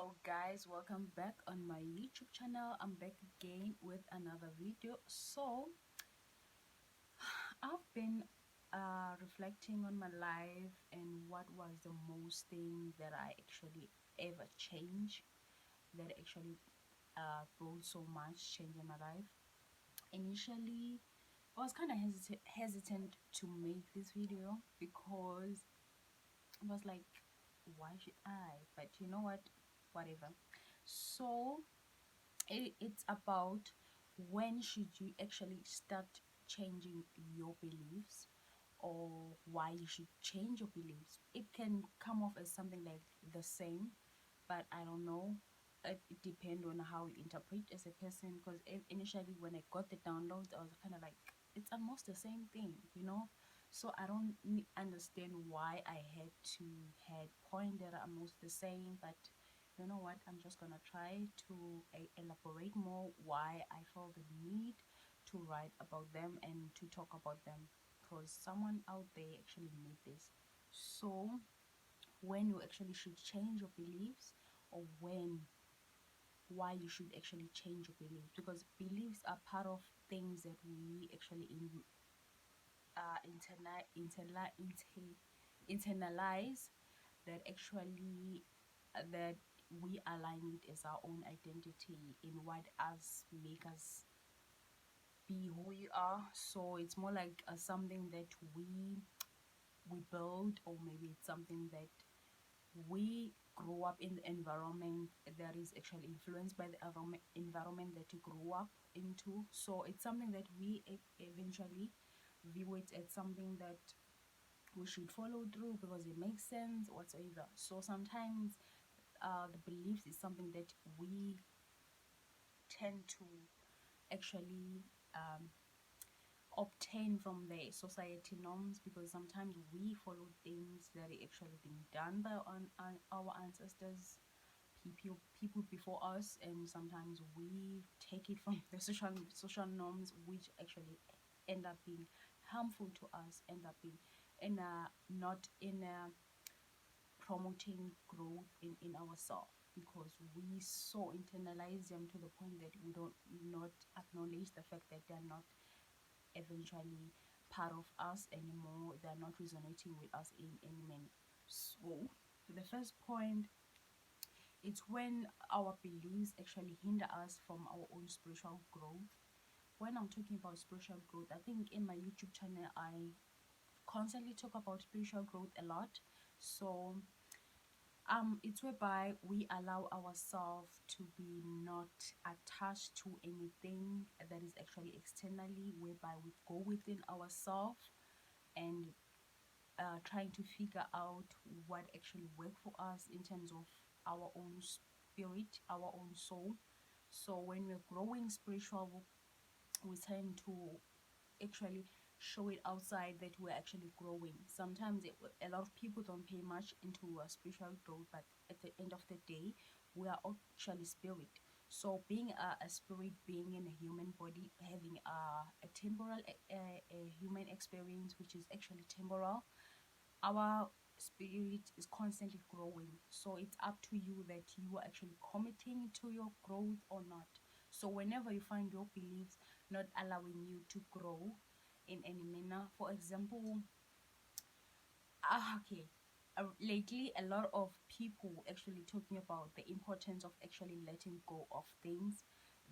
Hello guys, welcome back on my YouTube channel. I'm back again with another video. I've been reflecting on my life and what was the most thing that I actually ever changed, that actually brought so much change in my life. Initially I was kind of hesitant to make this video because I was like, why should I? But you know what, whatever. So it's about when should you actually start changing your beliefs, or why you should change your beliefs. It can come off as something like the same, but I don't know. It depends on how you interpret as a person, because initially when I got the downloads I was kind of like, it's almost the same thing. So I don't understand why I had to had point that are almost the same. But you know what, I'm just gonna try to elaborate more why I felt the need to write about them and to talk about them, because someone out there actually need this. So when you actually should change your beliefs, or when why you should actually change your beliefs, because beliefs are part of things that we actually internalize, that actually that we align it as our own identity in what us make us be who we are. So it's more like something that we build, or maybe it's something that we grow up in the environment that is actually influenced by the environment that you grew up into. So it's something that we eventually view it as something that we should follow through because it makes sense whatsoever. So sometimes the beliefs is something that we tend to actually obtain from the society norms, because sometimes we follow things that are actually being done by our ancestors, people before us, and sometimes we take it from the social norms, which actually end up being harmful to us, end up being in a not in a promoting growth in ourselves, because we so internalize them to the point that we don't not acknowledge the fact that they're not eventually part of us anymore. They're not resonating with us in any manner. So the first point, it's when our beliefs actually hinder us from our own spiritual growth. When I'm talking about spiritual growth, I think in my YouTube channel I constantly talk about spiritual growth a lot. So it's whereby we allow ourselves to be not attached to anything that is actually externally, whereby we go within ourselves and trying to figure out what actually works for us in terms of our own spirit, our own soul. So when we're growing spiritual, we tend to actually show it outside that we're actually growing. Sometimes a lot of people don't pay much into spiritual growth, but at the end of the day, we are actually spirit. So being a spirit being in a human body, having a temporal a human experience, which is actually temporal, our spirit is constantly growing. So it's up to you that you are actually committing to your growth or not. So whenever you find your beliefs not allowing you to grow in any manner, for example, okay, lately a lot of people actually talking about the importance of actually letting go of things,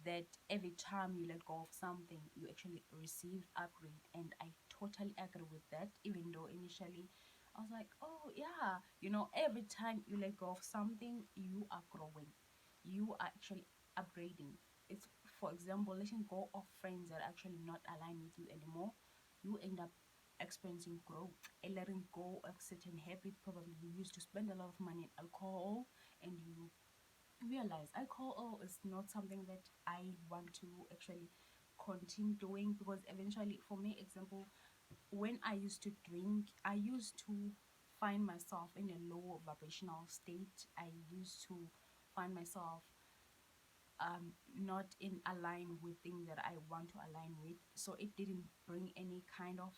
that every time you let go of something you actually receive upgrade. And I totally agree with that, even though initially I was like, oh yeah, every time you let go of something you are growing, you are actually upgrading. It's, for example, letting go of friends that are actually not aligned with you anymore, you end up experiencing growth. And letting go of certain habit, probably you used to spend a lot of money on alcohol, and you realize alcohol is not something that I want to actually continue doing, because eventually, for me example, when I used to drink, I used to find myself in a low vibrational state. I used to find myself not in align with things that I want to align with. So it didn't bring any kind of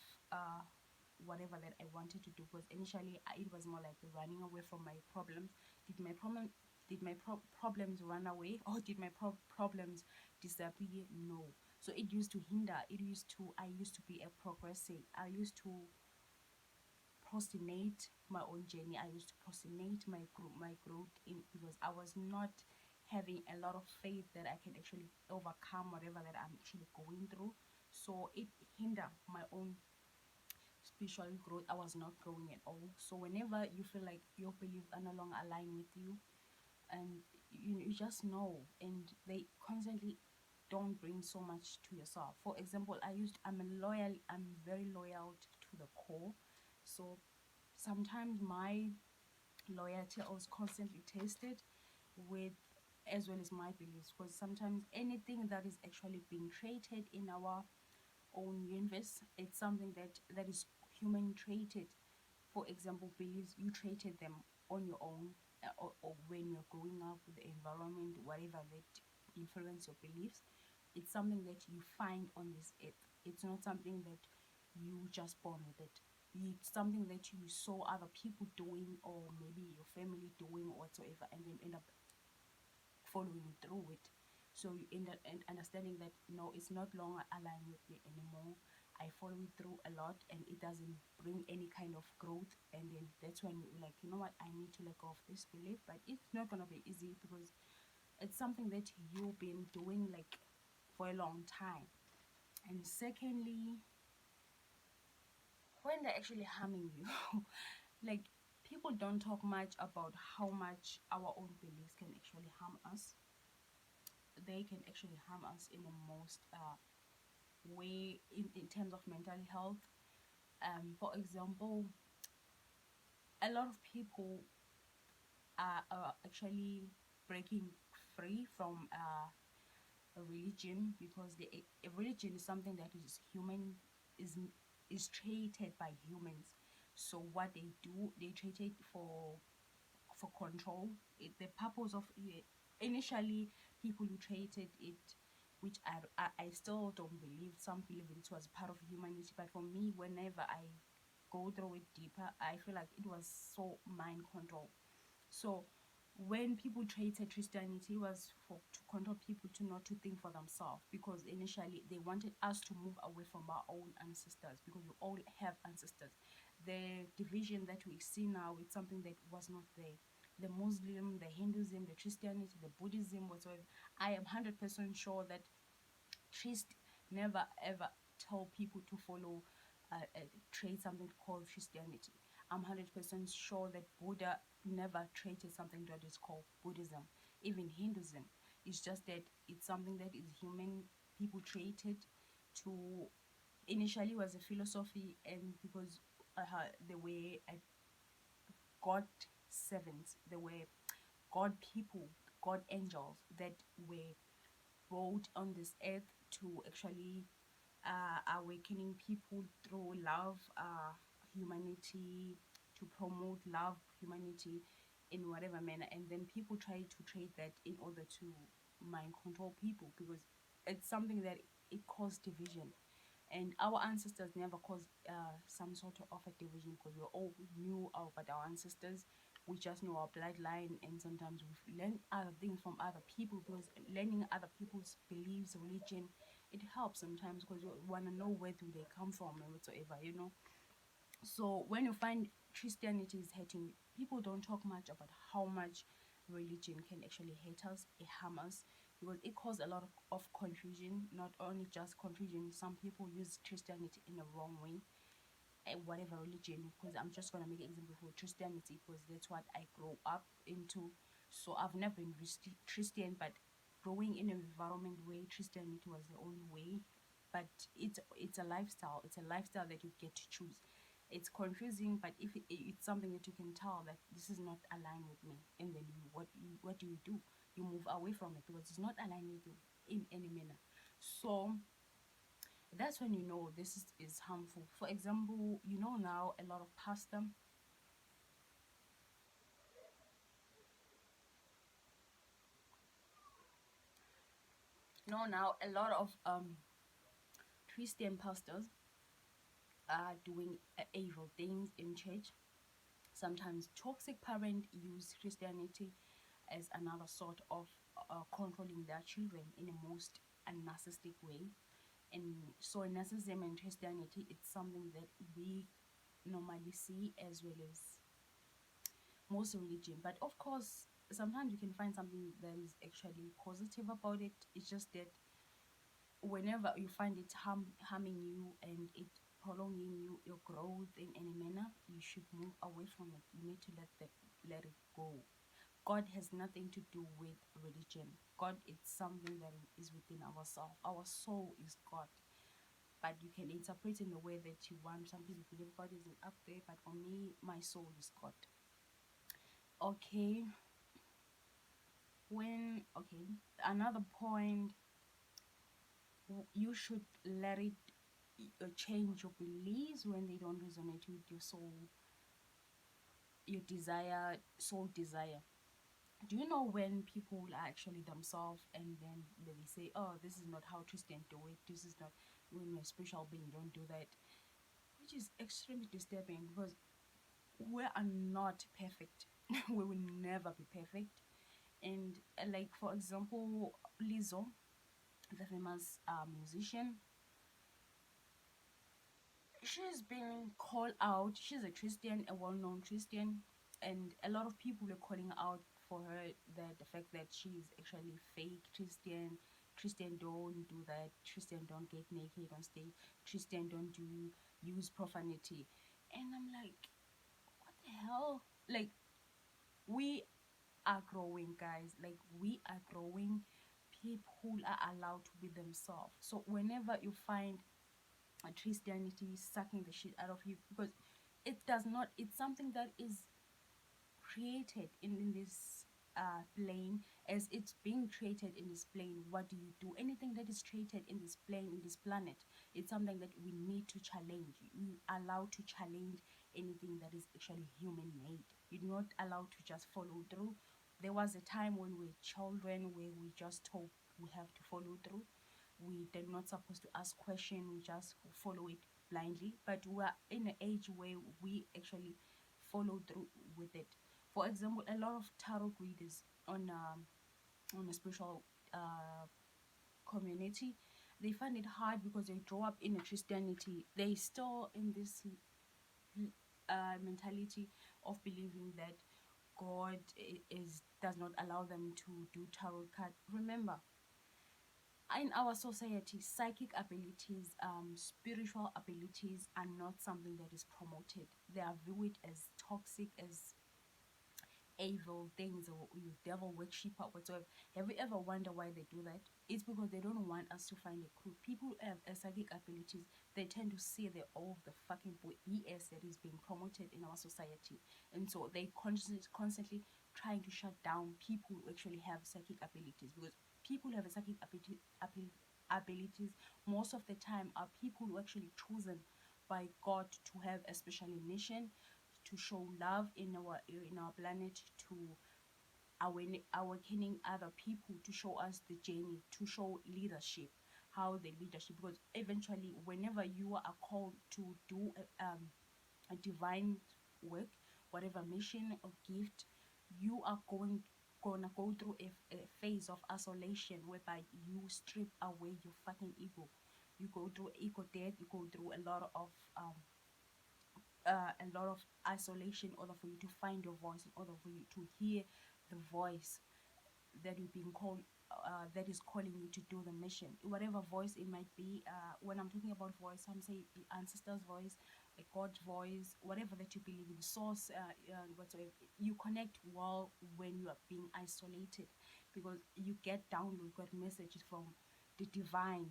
whatever that I wanted to do, because initially it was more like running away from my problems. Did my problem Did my problems run away, or did my problems disappear? No. So it used to hinder. I used to be a progressing. I used to procrastinate my own journey. I used to procrastinate my growth in, because I was not having a lot of faith that I can actually overcome whatever that I'm actually going through. So it hindered my own spiritual growth. I was not growing at all. So whenever you feel like your beliefs are no longer aligned with you, and you just know, and they constantly don't bring so much to yourself. For example, I'm very loyal to the core. So sometimes my loyalty was constantly tested with, as well as my beliefs, because sometimes anything that is actually being created in our own universe, it's something that is human traded. For example, beliefs, you traded them on your own, or when you're growing up with the environment, whatever that influence your beliefs. It's something that you find on this earth. It's not something that you just born with it. It's something that you saw other people doing, or maybe your family doing, or whatsoever, and then end up following through with. So you end up understanding that no, it's not longer aligned with me anymore. I follow it through a lot, and it doesn't bring any kind of growth. And then that's when you're like, you know what, I need to let go of this belief. But it's not gonna be easy, because it's something that you've been doing like for a long time. And secondly, when they're actually harming you, like, people don't talk much about how much our own beliefs can actually harm us. They can actually harm us in the most way, in terms of mental health. For example, a lot of people are actually breaking free from a religion, because a religion is something that is human, is is created by humans. So what they do, they treat it for control. The purpose of it, initially, people who created it, which I still don't believe, some believe it was part of humanity, but for me, whenever I go through it deeper, I feel like it was so mind control. So when people created Christianity, it was for to control people to not to think for themselves, because initially they wanted us to move away from our own ancestors, because we all have ancestors. The division that we see now, it's something that was not there. The Muslim, the Hinduism, the Christianity, the Buddhism, whatsoever. I am 100% sure that Christ never ever tell people to follow, trade something called Christianity. I'm 100% sure that Buddha never traded something that is called Buddhism. Even Hinduism. It's just that it's something that is human. People created to, initially was a philosophy, and because the way God servants, the way God people, God angels that were brought on this earth to actually awakening people through love, humanity, to promote love, humanity in whatever manner. And then people try to trade that in order to mind control people, because it's something that it caused division. And our ancestors never caused some sort of a division, because we all knew about our ancestors. We just know our bloodline, and sometimes we've learned other things from other people, because learning other people's beliefs, religion, it helps sometimes, because you want to know where do they come from and whatsoever. So when you find Christianity is hurting, people don't talk much about how much religion can actually hate us, harm us, because it causes a lot of confusion. Not only just confusion, some people use Christianity in a wrong way, whatever religion, because I'm just going to make an example for Christianity, because that's what I grew up into. So I've never been Christian, but growing in an environment where Christianity was the only way. But it's a lifestyle. It's a lifestyle that you get to choose. It's confusing, but if it's something that you can tell that this is not aligned with me, and then what do? You move away from it, because it's not aligned with you in any manner. So that's when you know this is harmful. For example, now a lot of pastor, now a lot of Christian pastors are doing evil things in church. Sometimes toxic parent use Christianity as another sort of controlling their children in a most narcissistic way. And so narcissism and Christianity, it's something that we normally see, as well as most religion. But of course, sometimes you can find something that is actually positive about it. It's just that whenever you find it harming you and it prolonging your growth in any manner, you should move away from it. You need to let it go. God has nothing to do with religion. God is something that is within ourselves. Our soul is God, but you can interpret in the way that you want. Some people believe God isn't up there, but for me, my soul is God. Okay, another point, you should let it change your beliefs when they don't resonate with your soul, your soul desire. Do you know when people are actually themselves and then they say, oh, this is not how Christians do it, this is not, when you're a spiritual being, don't do that, which is extremely disturbing because we are not perfect. We will never be perfect. And like, for example, Lizzo, the famous musician, she's been called out. She's a Christian, a well-known Christian, and a lot of people are calling out for her, that the fact that she's actually fake Christian. Christian don't do that. Christian don't get naked on stage. Christian don't use profanity. And I'm like, what the hell? Like, we are growing, guys. Like, we are growing. People are allowed to be themselves. So whenever you find Christianity sucking the shit out of you, because it does not, it's something that is created in this plane. As it's being created in this plane, what do you do? Anything that is created in this plane, in this planet, it's something that we need to challenge. You allowed to challenge anything that is actually human made. You're not allowed to just follow through. There was a time when we were children where we just told we have to follow through. We did not supposed to ask questions, we just follow it blindly. But we are in an age where we actually follow through with it. For example, a lot of tarot readers on a spiritual community, they find it hard because they grow up in a Christianity. They still in this mentality of believing that God is does not allow them to do tarot card. Remember, in our society, psychic abilities, spiritual abilities are not something that is promoted. They are viewed as toxic, as evil things, or you devil worshipper, whatsoever. Have you ever wondered why they do that? It's because they don't want us to find a clue. People have psychic abilities. They tend to see the all of the fucking BS that is being promoted in our society, and so they constantly trying to shut down people who actually have psychic abilities, because people who have a psychic abilities most of the time are people who actually chosen by God to have a special mission, to show love in our planet, to awakening other people, to show us the journey, to show leadership, how the leadership, because eventually whenever you are called to do a divine work, whatever mission or gift, you are gonna go through a phase of isolation whereby you strip away your fucking ego. You go through ego death. You go through a lot of isolation in order for you to find your voice, in order for you to hear the voice that you're being called, that is calling you to do the mission, whatever voice it might be. When I'm talking about voice, I'm saying ancestors voice, a God's voice, whatever that you believe in, source, whatsoever. You connect well when you are being isolated, because you get download, you get messages from the divine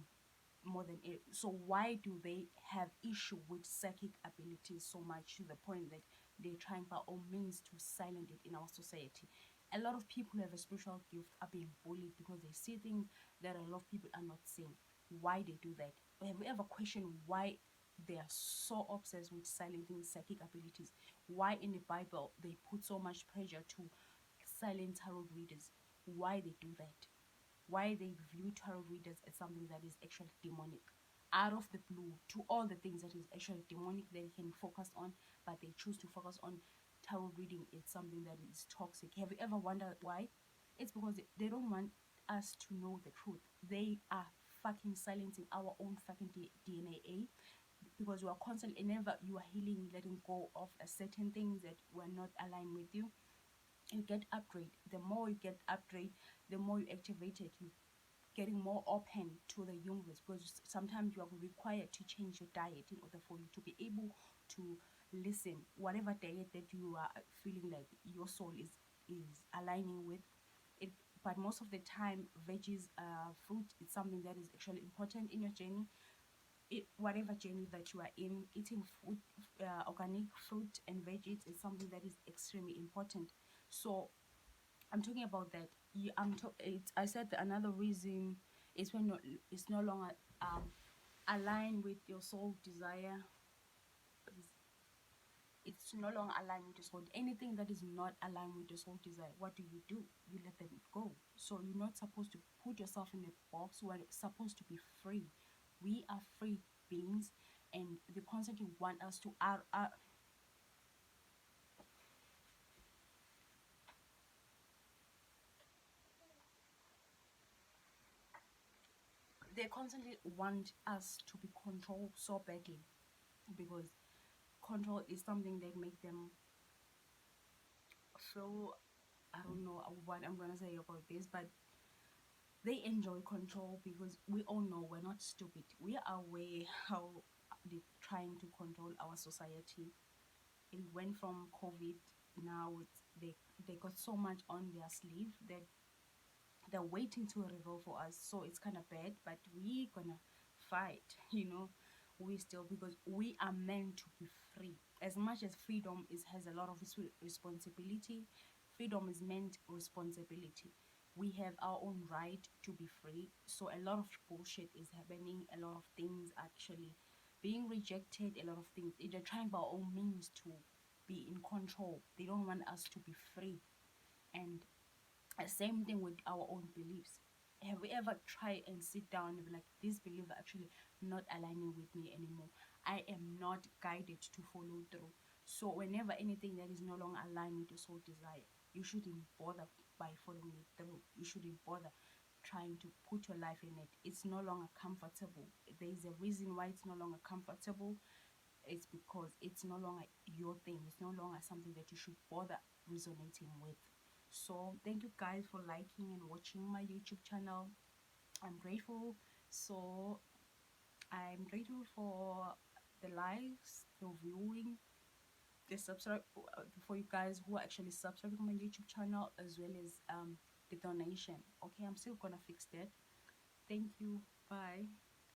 more than it. So why do they have issue with psychic abilities so much, to the point that they're trying by all means to silence it in our society? A lot of people who have a spiritual gift are being bullied because they see things that a lot of people are not seeing. Why they do that? Have you ever questioned why they are so obsessed with silencing psychic abilities? Why in the Bible they put so much pressure to silence tarot readers? Why they do that? Why they view tarot readers as something that is actually demonic, out of the blue, to all the things that is actually demonic that they can focus on, but they choose to focus on tarot reading. It's something that is toxic. Have you ever wondered why? It's because they don't want us to know the truth. They are fucking silencing our own fucking DNA, because you are constantly, whenever you are healing, letting go of a certain things that were not aligned with you, you get upgrade. The more you get upgrade, the more you activate it. You getting more open to the universe, because sometimes you are required to change your diet in order for you to be able to listen whatever diet that you are feeling like your soul is aligning with it. But most of the time, veggies, fruit is something that is actually important in your journey. Whatever journey that you are in, eating food, organic fruit and veggies is something that is extremely important. So I'm talking about that. I said that another reason is when it's no longer um aligned with your soul desire. Is It's no longer aligned with your soul. Anything that is not aligned with your soul desire, what do? You let them go. So you're not supposed to put yourself in a box. We're supposed to be free. We are free beings, and they constantly want us to they constantly want us to be controlled so badly, because control is something that make them feel, I don't know what I'm gonna say about this, but they enjoy control, because we all know we're not stupid. We are aware how they're trying to control our society. It went from COVID, now they got so much on their sleeve that they're waiting to reveal for us. So it's kind of bad, but we gonna fight. We still, because we are meant to be free. As much as freedom is has a lot of responsibility, freedom is meant responsibility. We have our own right to be free. So a lot of bullshit is happening. A lot of things actually being rejected. A lot of things they're trying by all means to be in control. They don't want us to be free. And same thing with our own beliefs. Have we ever tried and sit down and be like, this belief actually not aligning with me anymore? I am not guided to follow through. So whenever anything that is no longer aligned with your soul desire, you shouldn't bother by following it through. You shouldn't bother trying to put your life in it. It's no longer comfortable. There is a reason why it's no longer comfortable. It's because it's no longer your thing. It's no longer something that you should bother resonating with. So thank you guys for liking and watching my YouTube channel. I'm grateful. So I'm grateful for the likes, the viewing, the subscribe, for you guys who are actually subscribing to my YouTube channel, as well as the donation. Okay, I'm still gonna fix that. Thank you. Bye.